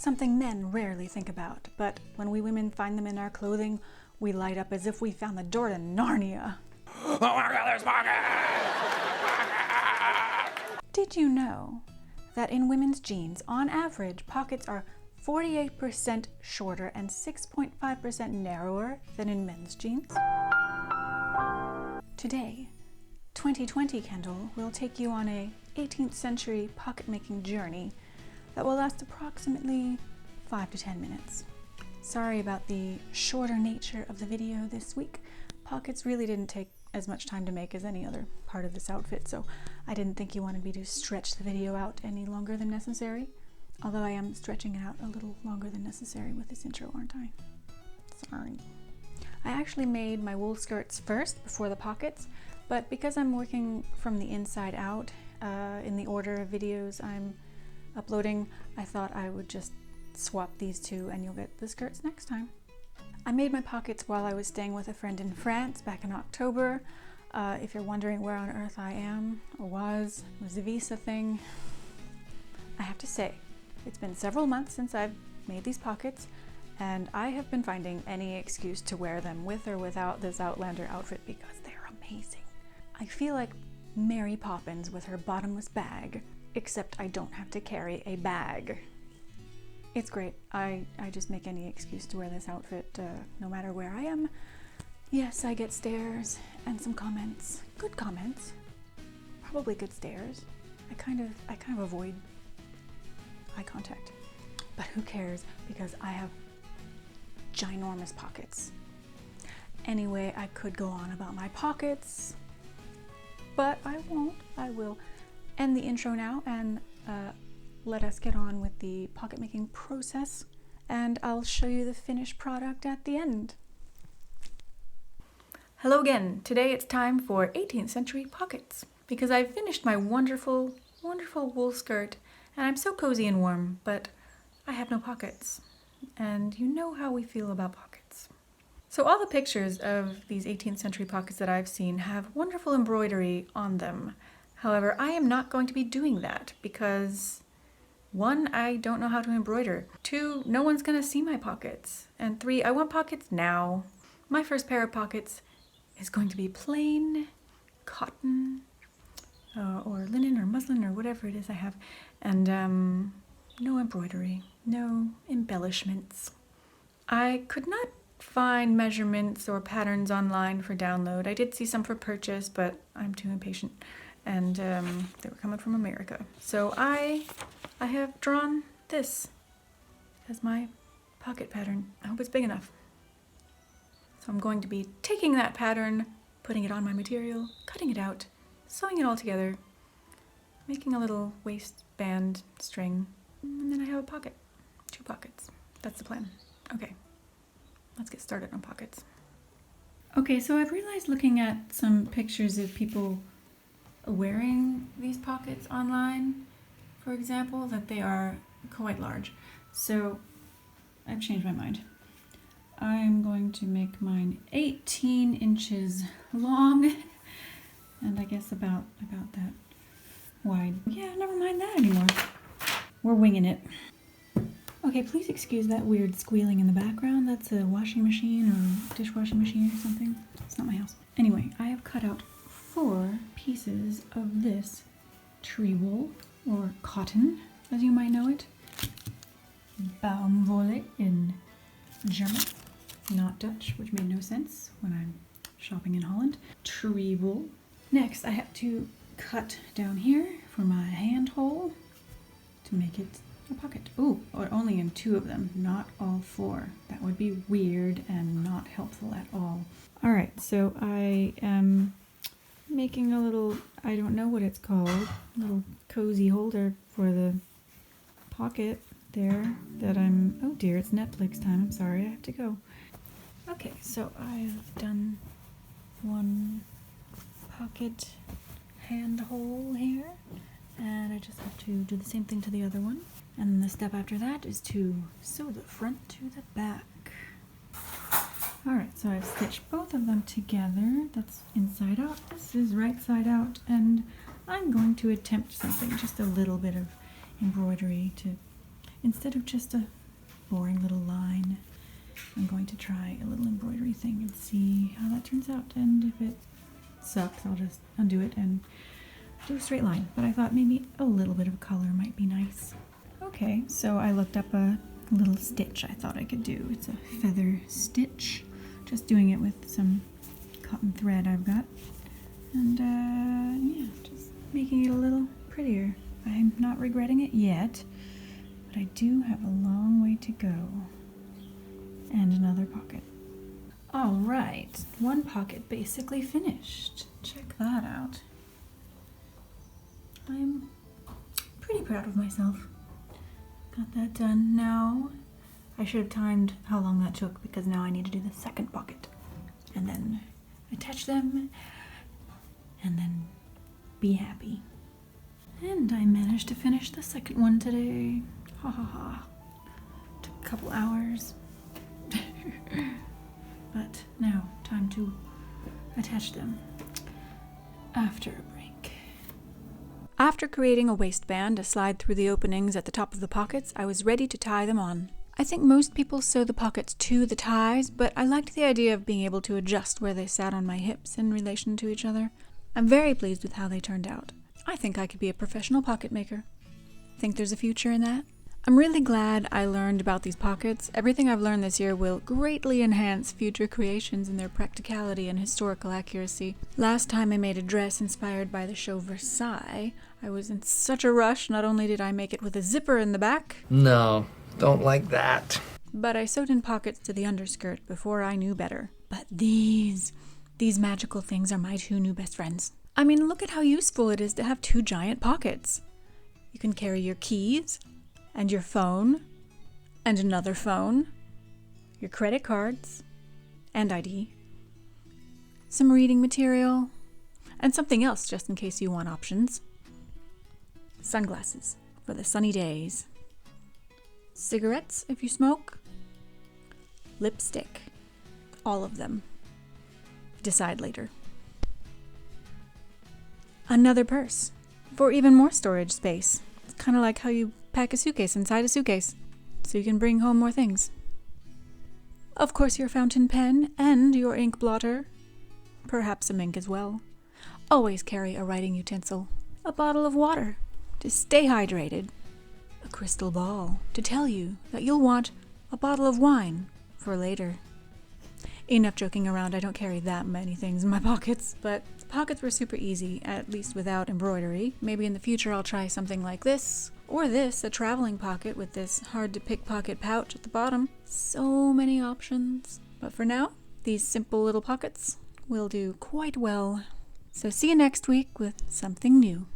something men rarely think about, but when we women find them in our clothing, we light up as if we found the door to Narnia. Oh my God, there's pockets! Did you know that in women's jeans, on average, pockets are 48% shorter and 6.5% narrower than in men's jeans? Today, 2020 Kendall will take you on a 18th century pocket-making journey that will last approximately 5 to 10 minutes. Sorry about the shorter nature of the video this week. Pockets really didn't take as much time to make as any other part of this outfit, so I didn't think you wanted me to stretch the video out any longer than necessary. Although I am stretching it out a little longer than necessary with this intro, aren't I? Sorry. I actually made my wool skirts first before the pockets, but because I'm working from the inside out in the order of videos I'm uploading, I thought I would just swap these two and you'll get the skirts next time. I made my pockets while I was staying with a friend in France back in October. If you're wondering where on earth I am or was, it was a visa thing. I have to say, it's been several months since I've made these pockets, and I have been finding any excuse to wear them with or without this Outlander outfit because they're amazing. I feel like Mary Poppins with her bottomless bag, except I don't have to carry a bag. It's great. I just make any excuse to wear this outfit no matter where I am. Yes, I get stares and some comments. Good comments. Probably good stares. I kind of avoid eye contact. But who cares, because I have ginormous pockets. Anyway, I could go on about my pockets, but I won't. I will end the intro now and let us get on with the pocket making process, and I'll show you the finished product at the end. Hello again. Today it's time for 18th century pockets, because I've finished my wonderful, wonderful wool skirt, and I'm so cozy and warm, but I have no pockets. And you know how we feel about pockets. So all the pictures of these 18th century pockets that I've seen have wonderful embroidery on them. However, I am not going to be doing that because 1, I don't know how to embroider. 2, no one's gonna see my pockets. And 3, I want pockets now. My first pair of pockets is going to be plain cotton or linen or muslin or whatever it is I have. And no embroidery, no embellishments. I could not find measurements or patterns online for download. I did see some for purchase, but I'm too impatient. And they were coming from America. So I have drawn this as my pocket pattern. I hope it's big enough. So I'm going to be taking that pattern, putting it on my material, cutting it out, sewing it all together, making a little waistband string, and then I have a pocket. 2 pockets. That's the plan. Okay, let's get started on pockets. Okay, so I've realized looking at some pictures of people wearing these pockets online, for example, that they are quite large. So I've changed my mind. I'm going to make mine 18 inches long and I guess about that wide. Yeah, never mind that anymore. We're winging it. Okay, please excuse that weird squealing in the background. That's a washing machine or dishwashing machine or something. It's not my house. Anyway, I have cut out 4 pieces of this tree wool, or cotton, as you might know it. Baumwolle in German, not Dutch, which made no sense when I'm shopping in Holland. Tree wool. Next, I have to cut down here for my hand hole to make it a pocket. Ooh, or only in 2 of them, not all 4. That would be weird and not helpful at all. All right, so I am making a little, I don't know what it's called, little cozy holder for the pocket there that I'm, oh dear, it's Netflix time. I'm sorry, I have to go. Okay, so I've done 1 pocket hand hole here, and I just have to do the same thing to the other one. And then the step after that is to sew the front to the back. Alright, so I've stitched both of them together. That's inside out, this is right side out, and I'm going to attempt something, just a little bit of embroidery to instead of just a boring little line, I'm going to try a little embroidery thing and see how that turns out. And if it sucks, I'll just undo it and do a straight line. But I thought maybe a little bit of color might be nice. Okay, so I looked up a little stitch I thought I could do. It's a feather stitch. Just doing it with some cotton thread I've got. And yeah, just making it a little prettier. I'm not regretting it yet, but I do have a long way to go. And another pocket. All right, one pocket basically finished. Check that out. I'm pretty proud of myself. Got that done. Now, I should have timed how long that took because now I need to do the second pocket. And then attach them, and then be happy. And I managed to finish the second one today. Ha ha ha. Took a couple hours. But now, time to attach them after a break. After creating a waistband to slide through the openings at the top of the pockets, I was ready to tie them on. I think most people sew the pockets to the ties, but I liked the idea of being able to adjust where they sat on my hips in relation to each other. I'm very pleased with how they turned out. I think I could be a professional pocket maker. Think there's a future in that? I'm really glad I learned about these pockets. Everything I've learned this year will greatly enhance future creations in their practicality and historical accuracy. Last time I made a dress inspired by the show Versailles, I was in such a rush. Not only did I make it with a zipper in the back, No, don't like that. but I sewed in pockets to the underskirt before I knew better. But these magical things are my two new best friends. I mean, look at how useful it is to have two giant pockets. You can carry your keys, and your phone, and another phone, your credit cards, and ID, some reading material, and something else just in case you want options. Sunglasses for the sunny days. Cigarettes if you smoke. Lipstick. All of them. Decide later. Another purse for even more storage space. It's kind of like how you pack a suitcase inside a suitcase, so you can bring home more things. Of course, your fountain pen and your ink blotter. Perhaps some ink as well. Always carry a writing utensil. A bottle of water to stay hydrated. A crystal ball to tell you that you'll want a bottle of wine for later. Enough joking around, I don't carry that many things in my pockets, but the pockets were super easy, at least without embroidery. Maybe in the future I'll try something like this, or this, a traveling pocket with this hard-to-pick pocket pouch at the bottom. So many options. But for now, these simple little pockets will do quite well. So see you next week with something new.